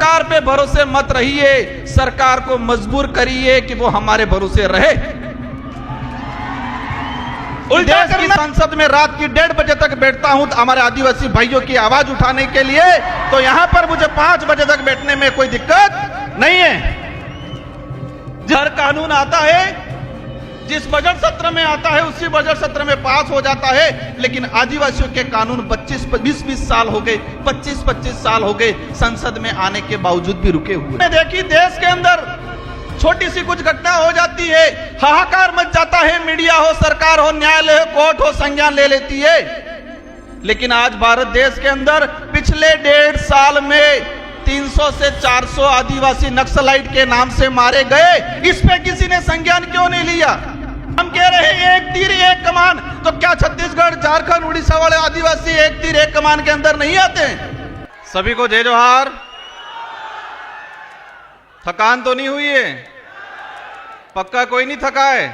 सरकार पे भरोसे मत रहिए, सरकार को मजबूर करिए कि वो हमारे भरोसे रहे। देश की संसद में रात की 1:30 बजे तक बैठता हूं हमारे आदिवासी भाइयों की आवाज उठाने के लिए, तो यहां पर मुझे 5 बजे तक बैठने में कोई दिक्कत नहीं है। हर कानून आता है, जिस बजट सत्र में आता है उसी बजट सत्र में पास हो जाता है, लेकिन आदिवासियों के कानून 20-20 साल हो गए, 25-25 साल हो गए संसद में आने के बावजूद भी रुके हुए। देखिए देश के अंदर छोटी सी कुछ घटना हो जाती है, हाहाकार मच जाता है, मीडिया हो, सरकार हो, न्यायालय हो, कोर्ट हो, संज्ञान ले लेती है। लेकिन आज भारत देश के अंदर पिछले 1.5 साल में 300 से 400 आदिवासी नक्सलाइट के नाम से मारे गए, इस पे किसी ने संज्ञान क्यों नहीं लिया? हम कह रहे हैं एक तीर एक कमान, तो क्या छत्तीसगढ़, झारखंड, उड़ीसा वाले आदिवासी एक तीर एक कमान के अंदर नहीं आते हैं? सभी को जय जोहार। थकान तो नहीं हुई है? पक्का कोई नहीं थका है?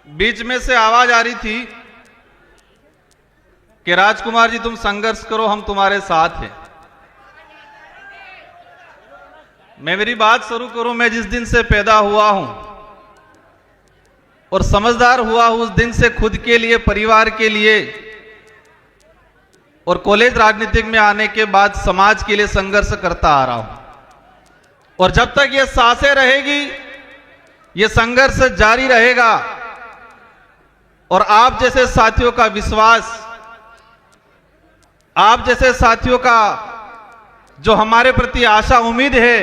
बीच में से आवाज आ रही थी कि राजकुमार जी तुम संघर्ष करो, हम तुम्हारे साथ हैं। मैं मेरी बात शुरू करूं, मैं जिस दिन से पैदा हुआ हूं और समझदार हुआ हूं, उस दिन से खुद के लिए, परिवार के लिए और कॉलेज राजनीतिक में आने के बाद समाज के लिए संघर्ष करता आ रहा हूं। और जब तक ये सांसें रहेगी, ये संघर्ष जारी रहेगा। और आप जैसे साथियों का विश्वास, आप जैसे साथियों का जो हमारे प्रति आशा उम्मीद है,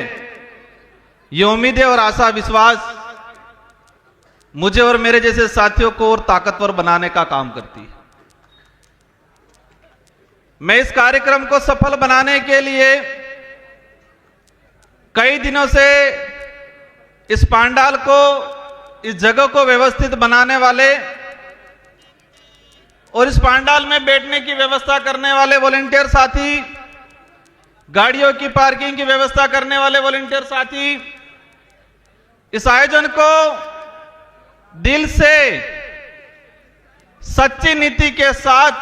ये उम्मीदें और आशा विश्वास मुझे और मेरे जैसे साथियों को और ताकतवर बनाने का काम करती है। मैं इस कार्यक्रम को सफल बनाने के लिए कई दिनों से इस पांडाल को, इस जगह को व्यवस्थित बनाने वाले और इस पांडाल में बैठने की व्यवस्था करने वाले वॉलंटियर साथी, गाड़ियों की पार्किंग की व्यवस्था करने वाले वॉलंटियर साथी, इस आयोजन को दिल से, सच्ची नीति के साथ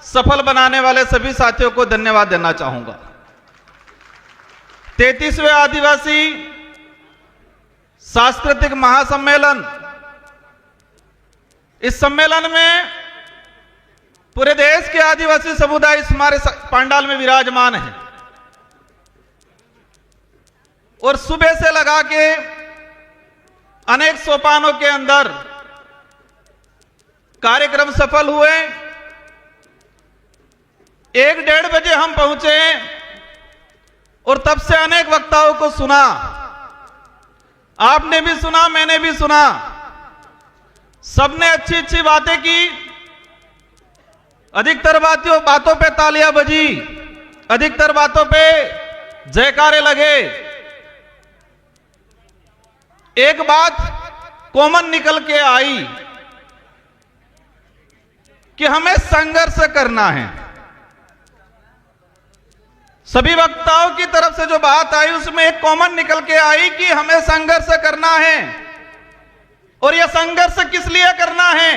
सफल बनाने वाले सभी साथियों को धन्यवाद देना चाहूंगा। 33वें आदिवासी सांस्कृतिक महासम्मेलन, इस सम्मेलन में पूरे देश के आदिवासी समुदाय इस हमारे पांडाल में विराजमान है और सुबह से लगा के अनेक सोपानों के अंदर कार्यक्रम सफल हुए। 1-1:30 बजे हम पहुंचे और तब से अनेक वक्ताओं को सुना। आपने भी सुना, मैंने भी सुना। सबने अच्छी अच्छी बातें की, अधिकतर बातों पे तालियां बजी, अधिकतर बातों पे जयकारे लगे। एक बात कॉमन निकल के आई कि हमें संघर्ष करना है। सभी वक्ताओं की तरफ से जो बात आई उसमें एक कॉमन निकल के आई कि हमें संघर्ष करना है। और यह संघर्ष किस लिए करना है?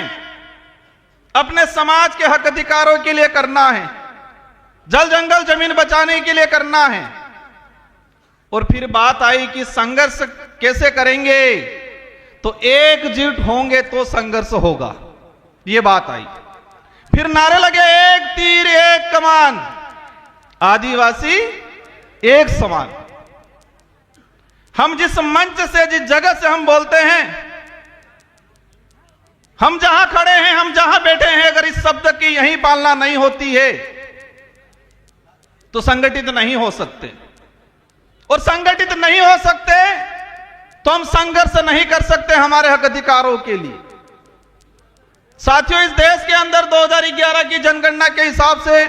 अपने समाज के हक अधिकारों के लिए करना है, जल जंगल जमीन बचाने के लिए करना है। और फिर बात आई कि संघर्ष कैसे करेंगे? तो एकजुट होंगे तो संघर्ष होगा, ये बात आई। फिर नारे लगे, एक तीर एक कमान, आदिवासी एक समान। हम जिस मंच से, जिस जगह से हम बोलते हैं, हम जहां खड़े हैं, हम जहां बैठे हैं, अगर इस शब्द की यही पालना नहीं होती है तो संगठित नहीं हो सकते। और संगठित नहीं हो सकते तो हम संघर्ष नहीं कर सकते हमारे हक अधिकारों के लिए। साथियों, इस देश के अंदर 2011 की जनगणना के हिसाब से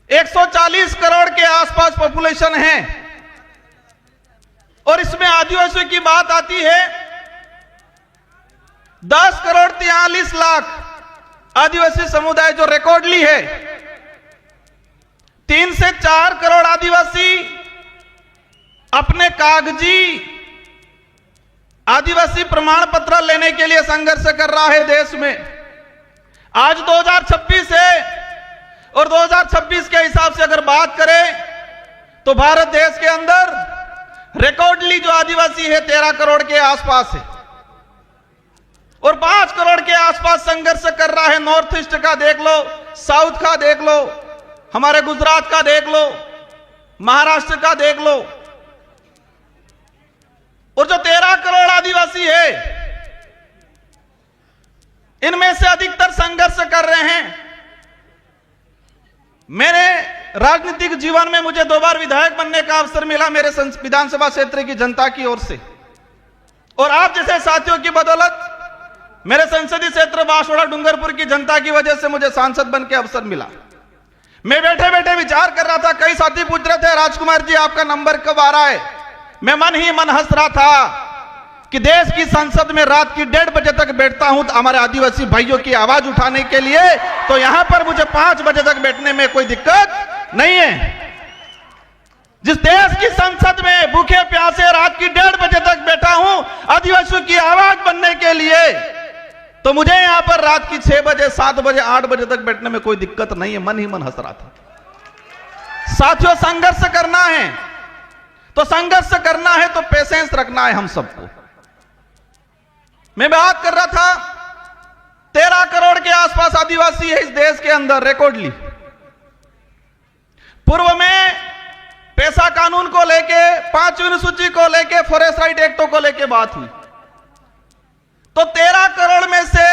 140 करोड़ के आसपास पॉपुलेशन है और इसमें आदिवासियों की बात आती है। 10 करोड़ 43 लाख आदिवासी समुदाय जो रिकॉर्डली है। 3 से 4 करोड़ आदिवासी अपने कागजी आदिवासी प्रमाण पत्र लेने के लिए संघर्ष कर रहा है देश में। आज 2026 है, और 2026 के हिसाब से अगर बात करें तो भारत देश के अंदर रिकॉर्डली जो आदिवासी है 13 करोड़ के आसपास है और 5 करोड़ के आसपास संघर्ष कर रहा है। नॉर्थ ईस्ट का देख लो, साउथ का देख लो, हमारे गुजरात का देख लो, महाराष्ट्र का देख लो। और जो 13 करोड़ आदिवासी है इनमें से अधिकतर संघर्ष कर रहे हैं। मेरे राजनीतिक जीवन में मुझे 2 बार विधायक बनने का अवसर मिला मेरे विधानसभा क्षेत्र की जनता की ओर से, और आप जैसे साथियों की बदौलत मेरे संसदीय क्षेत्र बांसवाड़ा डूंगरपुर की जनता की वजह से मुझे सांसद बन के अवसर मिला। मैं बैठे बैठे विचार कर रहा था, कई साथी पूछ रहे थे राजकुमार जी आपका नंबर कब आ रहा है। मैं मन ही मन हंस रहा था कि देश की संसद में रात की 1:30 बजे तक बैठता हूं हमारे आदिवासी भाइयों की आवाज उठाने के लिए, तो यहां पर मुझे 5 बजे तक बैठने में कोई दिक्कत नहीं है। जिस देश की संसद में भूखे प्यासे रात की 1:30 बजे तक बैठा हूं आदिवासियों की आवाज बनने के लिए, तो मुझे यहां पर रात की 6 बजे 7 बजे 8 बजे तक बैठने में कोई दिक्कत नहीं है। मन ही मन हंस रहा था। साथियों, संघर्ष करना है तो संघर्ष करना है तो पेशेंस रखना है हम सबको। मैं बात कर रहा था 13 करोड़ के आसपास आदिवासी है इस देश के अंदर रिकॉर्डली। पूर्व में पैसा कानून को लेके, 5वीं अनुसूची को लेके, फॉरेस्ट राइट एक्टों को लेके बात हुई, तो 13 करोड़ में से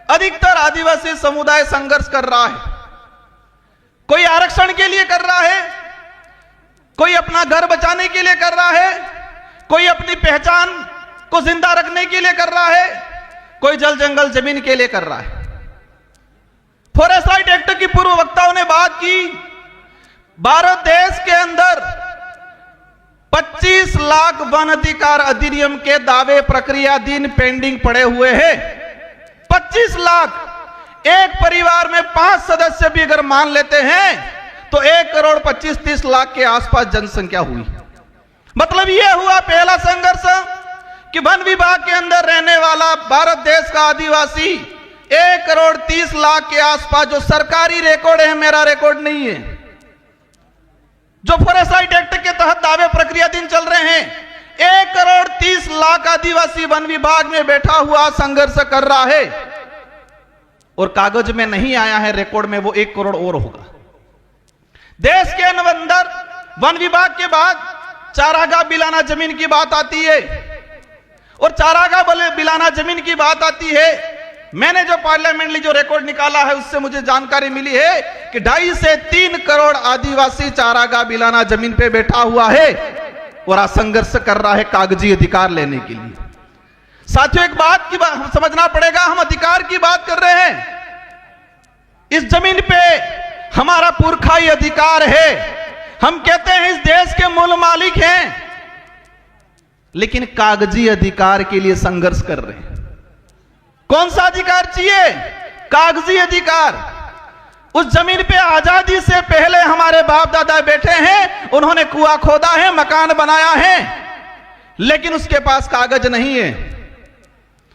अधिकतर आदिवासी समुदाय संघर्ष कर रहा है। कोई आरक्षण के लिए कर रहा है, कोई अपना घर बचाने के लिए कर रहा है, कोई अपनी पहचान को जिंदा रखने के लिए कर रहा है, कोई जल जंगल जमीन के लिए कर रहा है। फॉरेस्ट राइट एक्ट की पूर्व वक्ताओं ने बात की, भारत देश के अंदर 25 लाख वन अधिकार अधिनियम के दावे प्रक्रियाधीन पेंडिंग पड़े हुए हैं। 25 लाख। एक परिवार में 5 सदस्य भी अगर मान लेते हैं तो 1,25,30 लाख के आसपास जनसंख्या हुई। मतलब यह हुआ पहला संघर्ष कि वन विभाग के अंदर रहने वाला भारत देश का आदिवासी 1,30 लाख के आसपास, जो सरकारी रिकॉर्ड है, मेरा रिकॉर्ड नहीं है, जो फॉरेस्ट राइट एक्ट के तहत दावे प्रक्रियाधीन चल रहे हैं, 1,30 लाख आदिवासी वन विभाग में बैठा हुआ संघर्ष कर रहा है और कागज में नहीं आया है, रिकॉर्ड में वो 1 करोड़ और होगा। देश के अंदर वन विभाग के बाद चारागाह बिलाना जमीन की बात आती है, और चारागाह बिलाना जमीन की बात आती है। मैंने जो पार्लियामेंटली जो रिकॉर्ड निकाला है उससे मुझे जानकारी मिली है कि 2.5 से 3 करोड़ आदिवासी चारागाह बिलाना जमीन पे बैठा हुआ है और आज संघर्ष कर रहा है कागजी अधिकार लेने के लिए। साथियों, एक बात की समझना पड़ेगा, हम अधिकार की बात कर रहे हैं। इस जमीन पे हमारा पुरखाई अधिकार है, हम कहते हैं इस देश के मूल मालिक हैं, लेकिन कागजी अधिकार के लिए संघर्ष कर रहे हैं। कौन सा अधिकार चाहिए? कागजी अधिकार। उस जमीन पे आजादी से पहले हमारे बाप दादा बैठे हैं, उन्होंने कुआं खोदा है, मकान बनाया है, लेकिन उसके पास कागज नहीं है।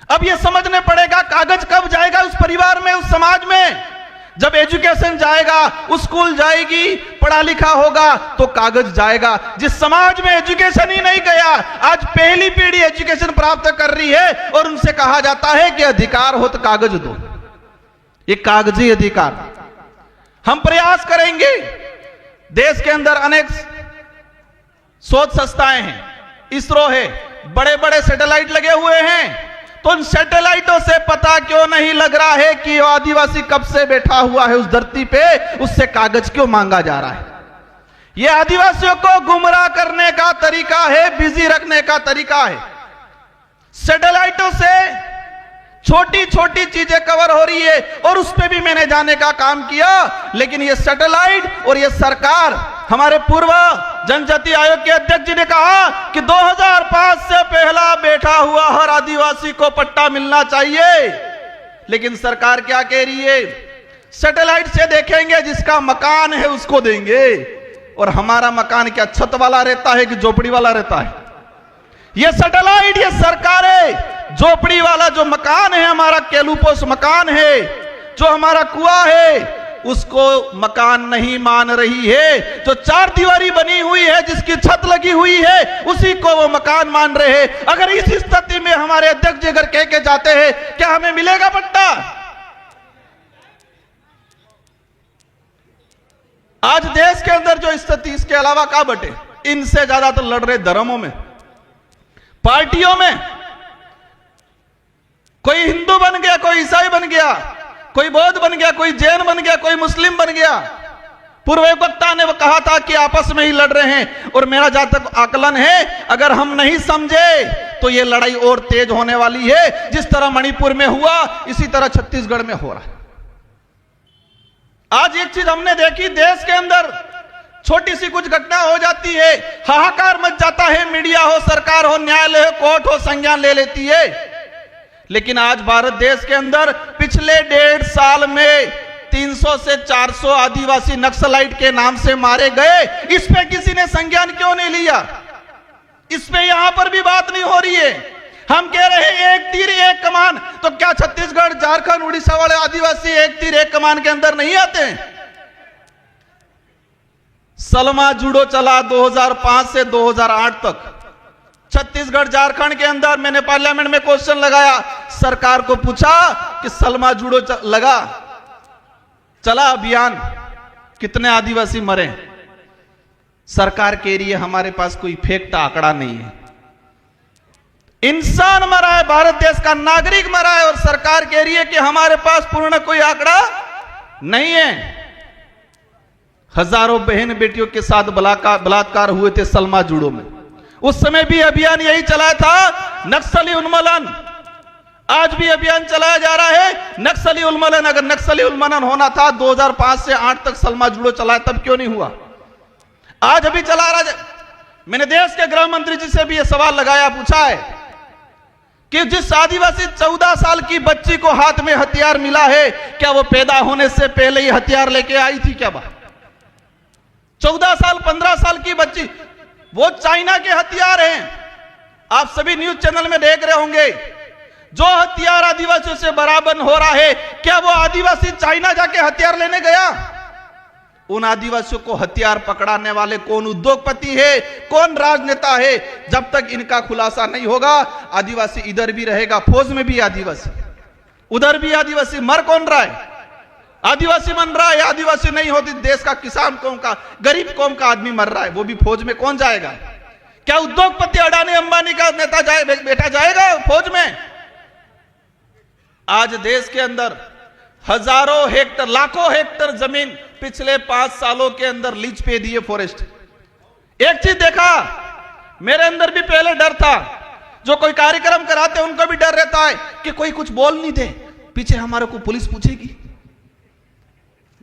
अब यह समझने पड़ेगा कागज कब जाएगा उस परिवार में, उस समाज में। जब एजुकेशन जाएगा, उस स्कूल जाएगी, पढ़ा लिखा होगा तो कागज जाएगा। जिस समाज में एजुकेशन ही नहीं गया, आज पहली पीढ़ी एजुकेशन प्राप्त कर रही है और उनसे कहा जाता है कि अधिकार हो तो कागज दो। ये कागजी अधिकार। हम प्रयास करेंगे, देश के अंदर अनेक शोध संस्थाएं हैं, इसरो है, बड़े बड़े सैटेलाइट लगे हुए हैं, तो उन सैटेलाइटों से पता क्यों नहीं लग रहा है कि आदिवासी कब से बैठा हुआ है उस धरती पे, उससे कागज क्यों मांगा जा रहा है? यह आदिवासियों को गुमराह करने का तरीका है, बिजी रखने का तरीका है। सैटेलाइटों से छोटी छोटी चीजें कवर हो रही है और उस पे भी मैंने जाने का काम किया, लेकिन ये सैटेलाइट और ये सरकार, हमारे पूर्व जनजाति आयोग के अध्यक्ष जी ने कहा कि 2005 से पहला बैठा हुआ हर आदिवासी को पट्टा मिलना चाहिए, लेकिन सरकार क्या कह रही है? सैटेलाइट से देखेंगे, जिसका मकान है उसको देंगे। और हमारा मकान क्या छत वाला रहता है कि झोपड़ी वाला रहता है? ये सैटेलाइट, ये सरकारें झोपड़ी वाला जो मकान है, हमारा केलूपोस मकान है, जो हमारा कुआं है, उसको मकान नहीं मान रही है। जो चार दीवारी बनी हुई है, जिसकी छत लगी हुई है, उसी को वो मकान मान रहे हैं। अगर इस स्थिति में हमारे अध्यक्ष जी अगर कह के जाते हैं, क्या हमें मिलेगा पट्टा? आज देश के अंदर जो स्थिति, इसके अलावा क्या बटे? इनसे ज्यादा तो लड़ रहे धर्मों में, पार्टियों में। कोई हिंदू बन गया, कोई ईसाई बन गया, कोई बौद्ध बन गया, कोई जैन बन गया, कोई मुस्लिम बन गया। पूर्व वक्ता ने कहा था कि आपस में ही लड़ रहे हैं, और मेरा जहां तक आकलन है, अगर हम नहीं समझे तो यह लड़ाई और तेज होने वाली है। जिस तरह मणिपुर में हुआ, इसी तरह छत्तीसगढ़ में हो रहा है। आज एक चीज हमने देखी, देश के अंदर छोटी सी कुछ घटना हो जाती है, हाहाकार मच जाता है, मीडिया हो, सरकार हो, न्यायालय हो, कोर्ट हो, संज्ञान ले लेती है। लेकिन आज भारत देश के अंदर पिछले 1.5 साल में 300 से 400 आदिवासी नक्सलाइट के नाम से मारे गए। इस पे किसी ने संज्ञान क्यों नहीं लिया? इस पे यहां पर भी बात नहीं हो रही है। हम कह रहे हैं एक तीर एक कमान, तो क्या छत्तीसगढ़, झारखंड, उड़ीसा वाले आदिवासी एक तीर एक कमान के अंदर नहीं आते हैं? सलमा जुडो चला 2005 से 2008 तक छत्तीसगढ़, झारखंड के अंदर। मैंने पार्लियामेंट में क्वेश्चन लगाया, सरकार को पूछा कि सलमा जुडो चला अभियान, कितने आदिवासी मरे? सरकार कह रही है हमारे पास कोई फेक्ट आंकड़ा नहीं है। इंसान मरा है, भारत देश का नागरिक मरा है, और सरकार कह रही है कि हमारे पास पूर्ण कोई आंकड़ा नहीं है। हजारों बहन बेटियों के साथ बलात्कार हुए थे सलमा जुडो में। उस समय भी अभियान यही चला था, नक्सली उन्मूलन। आज भी अभियान चलाया जा रहा है, नक्सली उन्मूलन। अगर नक्सली उन्मूलन होना था 2005 से 8 तक सलमा जुडो चलाया, तब क्यों नहीं हुआ? आज अभी चला रहा। मैंने देश के गृह मंत्री जी से भी यह सवाल लगाया, पूछा है कि जिस आदिवासी 14 साल की बच्ची को हाथ में हथियार मिला है, क्या वो पैदा होने से पहले ही हथियार लेके आई थी? क्या बात? 14 साल, 15 साल की बच्ची, वो चाइना के हथियार हैं। आप सभी न्यूज चैनल में देख रहे होंगे, जो हथियार आदिवासियों से बराबर हो रहा है, क्या वो आदिवासी चाइना जाके हथियार लेने गया? उन आदिवासियों को हथियार पकड़ाने वाले कौन उद्योगपति है, कौन राजनेता है? जब तक इनका खुलासा नहीं होगा, आदिवासी इधर भी रहेगा, फौज में भी आदिवासी, उधर भी आदिवासी। मर कौन रहा है? आदिवासी मर रहा है। आदिवासी नहीं होती, देश का किसान कौम का, गरीब कौम का आदमी मर रहा है, वो भी फौज में कौन जाएगा? क्या उद्योगपति अडानी अंबानी का नेता बेटा जाएगा फौज में? आज देश के अंदर हजारों हेक्टर, लाखों हेक्टर जमीन पिछले 5 सालों के अंदर लीज पे दिए फॉरेस्ट। एक चीज देखा, मेरे अंदर भी पहले डर था, जो कोई कार्यक्रम कराते उनको भी डर रहता है कि कोई कुछ बोल नहीं दे, पीछे हमारे को पुलिस पूछेगी।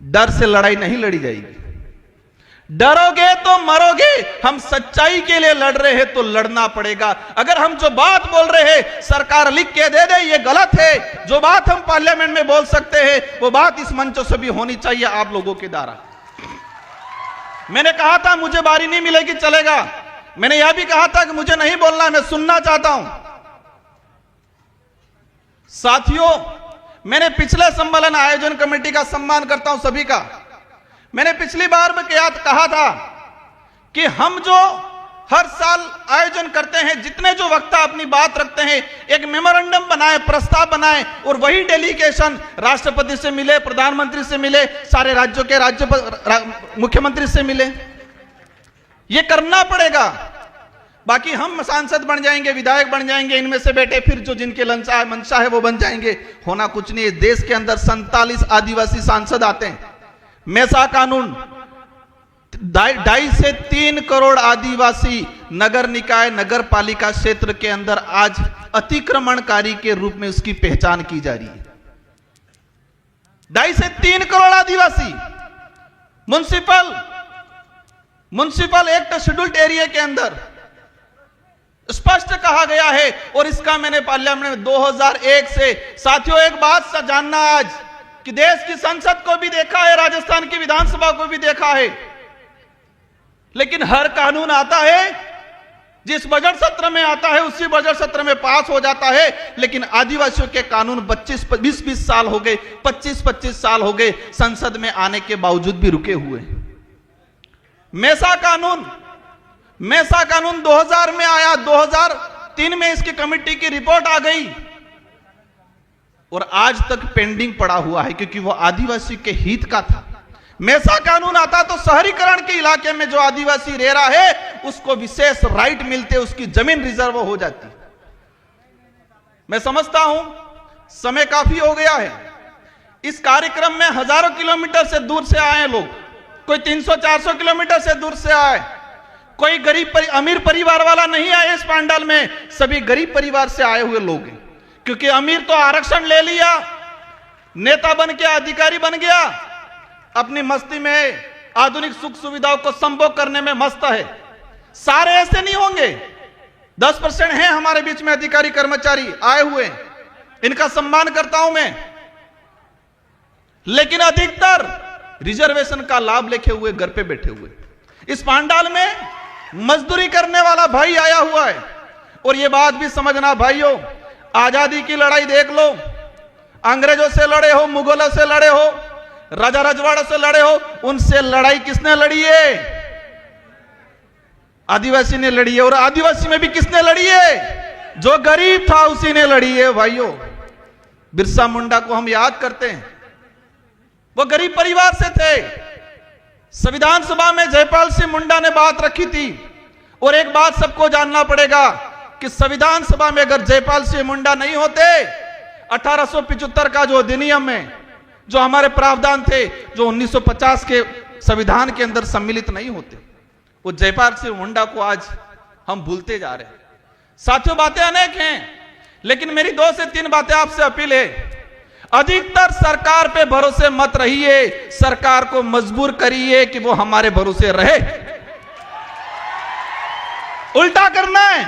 डर से लड़ाई नहीं लड़ी जाएगी। डरोगे तो मरोगे। हम सच्चाई के लिए लड़ रहे हैं तो लड़ना पड़ेगा। अगर हम जो बात बोल रहे हैं सरकार लिख के दे दे ये गलत है, जो बात हम पार्लियामेंट में बोल सकते हैं वो बात इस मंचों से भी होनी चाहिए आप लोगों के द्वारा। मैंने कहा था मुझे बारी नहीं मिलेगी चलेगा, मैंने यह भी कहा था कि मुझे नहीं बोलना, मैं सुनना चाहता हूं। साथियों, मैंने पिछले सम्मेलन आयोजन कमेटी का सम्मान करता हूं सभी का। मैंने पिछली बार में कहा था कि हम जो हर साल आयोजन करते हैं, जितने जो वक्ता अपनी बात रखते हैं, एक मेमोरेंडम बनाए, प्रस्ताव बनाए और वही डेलीगेशन राष्ट्रपति से मिले, प्रधानमंत्री से मिले, सारे राज्यों के मुख्यमंत्री से मिले। ये करना पड़ेगा। बाकी हम सांसद बन जाएंगे, विधायक बन जाएंगे, इनमें से बेटे फिर जो जिनके मंशा है वो बन जाएंगे, होना कुछ नहीं है। देश के अंदर 47 आदिवासी सांसद आते हैं। मेसा कानून 2.5 से 3 करोड़ आदिवासी नगर निकाय, नगर पालिका क्षेत्र के अंदर आज अतिक्रमणकारी के रूप में उसकी पहचान की जा रही है। 2.5 से 3 करोड़ आदिवासी म्युनिसिपल एक्ट शेड्यूल्ड एरिया के अंदर स्पष्ट कहा गया है। और इसका मैंने पार्लियामेंट में 2001 से, साथियों एक बात जानना आज कि देश की संसद को भी देखा है, राजस्थान की विधानसभा को भी देखा है, लेकिन हर कानून आता है जिस बजट सत्र में आता है उसी बजट सत्र में पास हो जाता है, लेकिन आदिवासियों के कानून 20-20 साल हो गए, 25-25 साल हो गए संसद में आने के बावजूद भी रुके हुए। मेसा कानून 2000 में आया, 2003 में इसकी कमेटी की रिपोर्ट आ गई और आज तक पेंडिंग पड़ा हुआ है, क्योंकि वो आदिवासी के हित का था। मेसा कानून आता तो शहरीकरण के इलाके में जो आदिवासी रह रहा है उसको विशेष राइट मिलते, उसकी जमीन रिजर्व हो जाती। मैं समझता हूं समय काफी हो गया है। इस कार्यक्रम में हजारों किलोमीटर से दूर से आए लोग, कोई 300-400 किलोमीटर से दूर से आए, कोई अमीर परिवार वाला नहीं आए इस पंडाल में, सभी गरीब परिवार से आए हुए लोग हैं। क्योंकि अमीर तो आरक्षण ले लिया, नेता बन गया, अधिकारी बन गया, अपनी मस्ती में आधुनिक सुख सुविधाओं को संभोग करने में मस्त है। सारे ऐसे नहीं होंगे, 10% हैं हमारे बीच में अधिकारी कर्मचारी आए हुए, इनका सम्मान करता हूं मैं, लेकिन अधिकतर रिजर्वेशन का लाभ लेके हुए घर पे बैठे हुए। इस पंडाल में मजदूरी करने वाला भाई आया हुआ है। और यह बात भी समझना भाइयों, आजादी की लड़ाई देख लो, अंग्रेजों से लड़े हो, मुगलों से लड़े हो, राजा रजवाड़ों से लड़े हो, उनसे लड़ाई किसने लड़ी है? आदिवासी ने लड़ी है। और आदिवासी में भी किसने लड़ी है? जो गरीब था उसी ने लड़ी है भाइयों। बिरसा मुंडा को हम याद करते हैं, वो गरीब परिवार से थे। संविधान सभा में जयपाल सिंह मुंडा ने बात रखी थी। और एक बात सबको जानना पड़ेगा कि संविधान सभा में अगर जयपाल सिंह मुंडा नहीं होते, 1875 का जो अधिनियम है, जो हमारे प्रावधान थे, जो 1950 के संविधान के अंदर सम्मिलित नहीं होते, वो जयपाल सिंह मुंडा को आज हम भूलते जा रहे हैं। साथियों, बातें अनेक हैं, लेकिन मेरी 2 से 3 बातें आपसे अपील है। अधिकतर सरकार पे भरोसे मत रहिए, सरकार को मजबूर करिए कि वो हमारे भरोसे रहे। उल्टा करना है,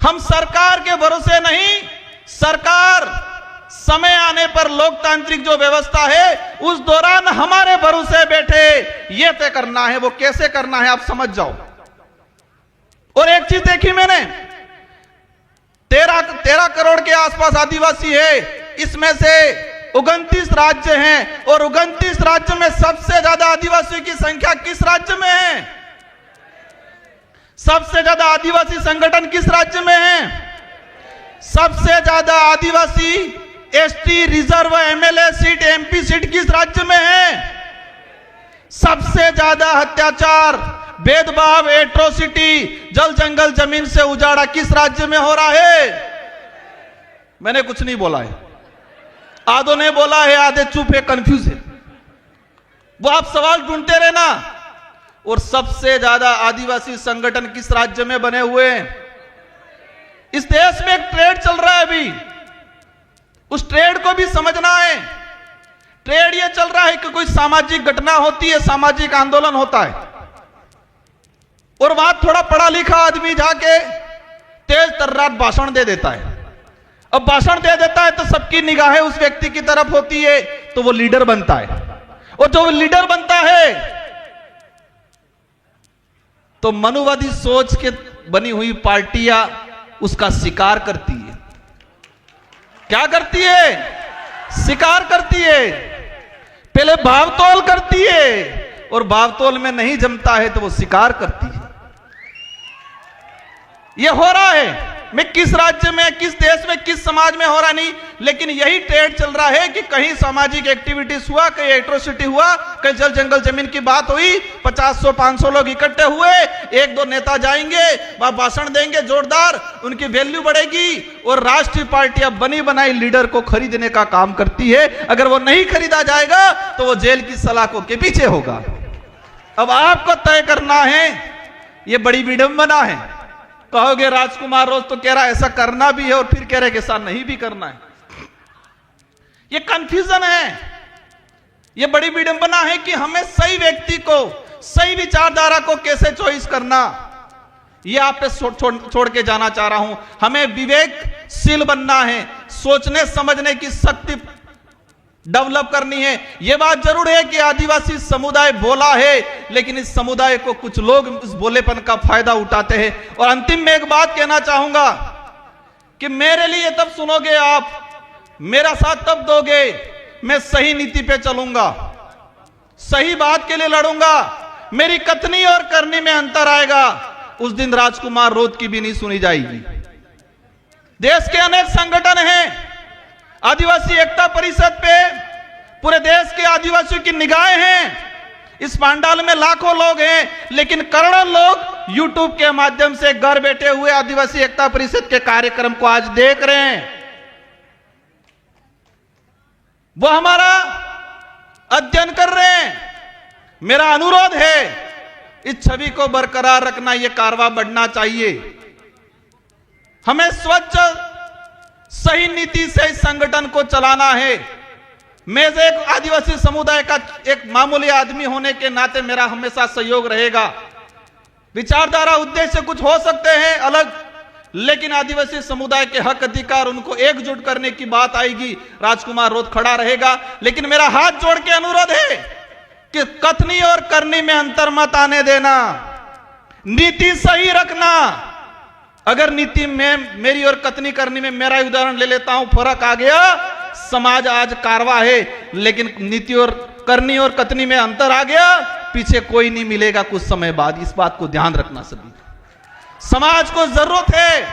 हम सरकार के भरोसे नहीं, सरकार समय आने पर लोकतांत्रिक जो व्यवस्था है उस दौरान हमारे भरोसे बैठे, यह तय करना है। वो कैसे करना है आप समझ जाओ। और एक चीज देखी मैंने, 13 करोड़ के आसपास आदिवासी है, इसमें से 29 राज्य हैं, और 29 राज्य में सबसे ज्यादा आदिवासियों की संख्या किस राज्य में है? सबसे ज्यादा आदिवासी संगठन किस राज्य में है? सबसे ज्यादा आदिवासी ST reserve MLA seat, MP seat किस राज्य में है? सबसे ज्यादा अत्याचार, भेदभाव, एट्रोसिटी, जल जंगल जमीन से उजाड़ा किस राज्य में हो रहा है? मैंने कुछ नहीं बोला है, आधों ने बोला है, आधे चुप है, कंफ्यूज है। वो आप सवाल ढूंढते रहना। और सबसे ज्यादा आदिवासी संगठन किस राज्य में बने हुए हैं? इस देश में एक ट्रेड चल रहा है अभी, उस ट्रेड को भी समझना है। ट्रेड ये चल रहा है कि कोई सामाजिक घटना होती है, सामाजिक आंदोलन होता है, और वहां थोड़ा पढ़ा लिखा आदमी जाके तेज तर्रार भाषण दे देता है। अब भाषण दे देता है तो सबकी निगाहें उस व्यक्ति की तरफ होती है, तो वो लीडर बनता है। और जो लीडर बनता है तो मनुवादी सोच के बनी हुई पार्टियां उसका शिकार करती है। क्या करती है? शिकार करती है। पहले भावतोल करती है, और भावतोल में नहीं जमता है तो वो शिकार करती है। ये हो रहा है। मैं किस राज्य में, किस देश में, किस समाज में हो रहा नहीं, लेकिन यही ट्रेड चल रहा है कि कहीं सामाजिक एक्टिविटीज हुआ, कहीं एट्रोसिटी हुआ, कहीं जल जंगल जमीन की बात हुई, 50-100-500 लोग इकट्ठे हुए, 1-2 नेता जाएंगे, वह भाषण देंगे जोरदार, उनकी वैल्यू बढ़ेगी, और राष्ट्रीय पार्टियां बनी बनाई लीडर को खरीदने का काम करती है। अगर वो नहीं खरीदा जाएगा तो वो जेल की सलाखों के पीछे होगा। अब आपको तय करना है। ये बड़ी विडंबना है। कहोगे राजकुमार रोज तो कह रहा है ऐसा करना भी है, और फिर कह रहे कि ऐसा नहीं भी करना है। ये कंफ्यूजन है। ये बड़ी विडंबना है कि हमें सही व्यक्ति को, सही विचारधारा को कैसे चॉइस करना, ये आप पे छोड़ के जाना चाह रहा हूं। हमें विवेकशील बनना है, सोचने समझने की शक्ति डेवलप करनी है। यह बात जरूर है कि आदिवासी समुदाय बोला है, लेकिन इस समुदाय को कुछ लोग इस बोलेपन का फायदा उठाते हैं। और अंतिम में एक बात कहना चाहूंगा कि मेरे लिए तब सुनोगे आप, मेरा साथ तब दोगे, मैं सही नीति पे चलूंगा, सही बात के लिए लड़ूंगा, मेरी कथनी और करनी में अंतर आएगा, उस दिन राजकुमार रोध की भी नहीं सुनी जाएगी। देश के अनेक संगठन हैं, आदिवासी एकता परिषद पे पूरे देश के आदिवासियों की निगाहें हैं। इस पंडाल में लाखों लोग हैं, लेकिन करोड़ों लोग यूट्यूब के माध्यम से घर बैठे हुए आदिवासी एकता परिषद के कार्यक्रम को आज देख रहे हैं। वो हमारा अध्ययन कर रहे हैं। मेरा अनुरोध है, इस छवि को बरकरार रखना, यह कारवां बढ़ना चाहिए। हमें स्वच्छ सही नीति से इस संगठन को चलाना है। मैं एक आदिवासी समुदाय का एक मामूली आदमी होने के नाते मेरा हमेशा सहयोग रहेगा। विचारधारा उद्देश्य कुछ हो सकते हैं अलग, लेकिन आदिवासी समुदाय के हक अधिकार, उनको एकजुट करने की बात आएगी, राजकुमार रोध खड़ा रहेगा। लेकिन मेरा हाथ जोड़ के अनुरोध है कि कथनी और करनी में अंतर मत आने देना, नीति सही रखना। अगर नीति में मेरी और कथनी करनी में, मेरा उदाहरण ले लेता हूं, फर्क आ गया, समाज आज कारवा है, लेकिन नीति और करनी और कथनी में अंतर आ गया, पीछे कोई नहीं मिलेगा कुछ समय बाद। इस बात को ध्यान रखना सभी। समाज को जरूरत है।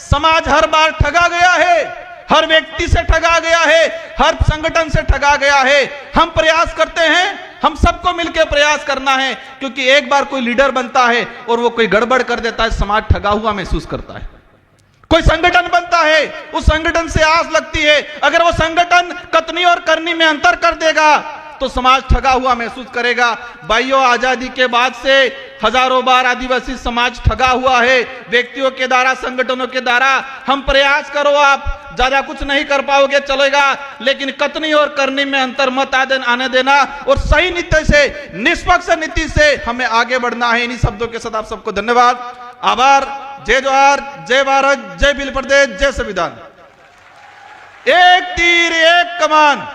समाज हर बार ठगा गया है, हर व्यक्ति से ठगा गया है, हर संगठन से ठगा गया है। हम प्रयास करते हैं, हम सबको मिलकर प्रयास करना है, क्योंकि एक बार कोई लीडर बनता है और वो कोई गड़बड़ कर देता है, समाज ठगा हुआ महसूस करता है। कोई संगठन बनता है, उस संगठन से आस लगती है, अगर वो संगठन कथनी और करनी में अंतर कर देगा तो समाज ठगा हुआ महसूस करेगा। भाइयों, आजादी के बाद से हजारों बार आदिवासी समाज ठगा हुआ है, व्यक्तियों के द्वारा, संगठनों के द्वारा। हम प्रयास करो, आप ज्यादा कुछ नहीं कर पाओगे, चलेगा, लेकिन कथनी और करनी में अंतर मत आने देना और सही नीति से, निष्पक्ष नीति से हमें आगे बढ़ना है। इन्हीं शब्दों के साथ आप सबको धन्यवाद, आभार। जय जोहार, जय भारत, जय भील प्रदेश, जय संविधान। एक तीर एक कमान,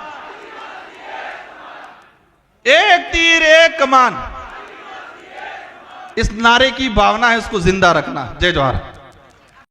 एक तीर एक कमान, इस नारे की भावना है, उसको जिंदा रखना। जय जोहार।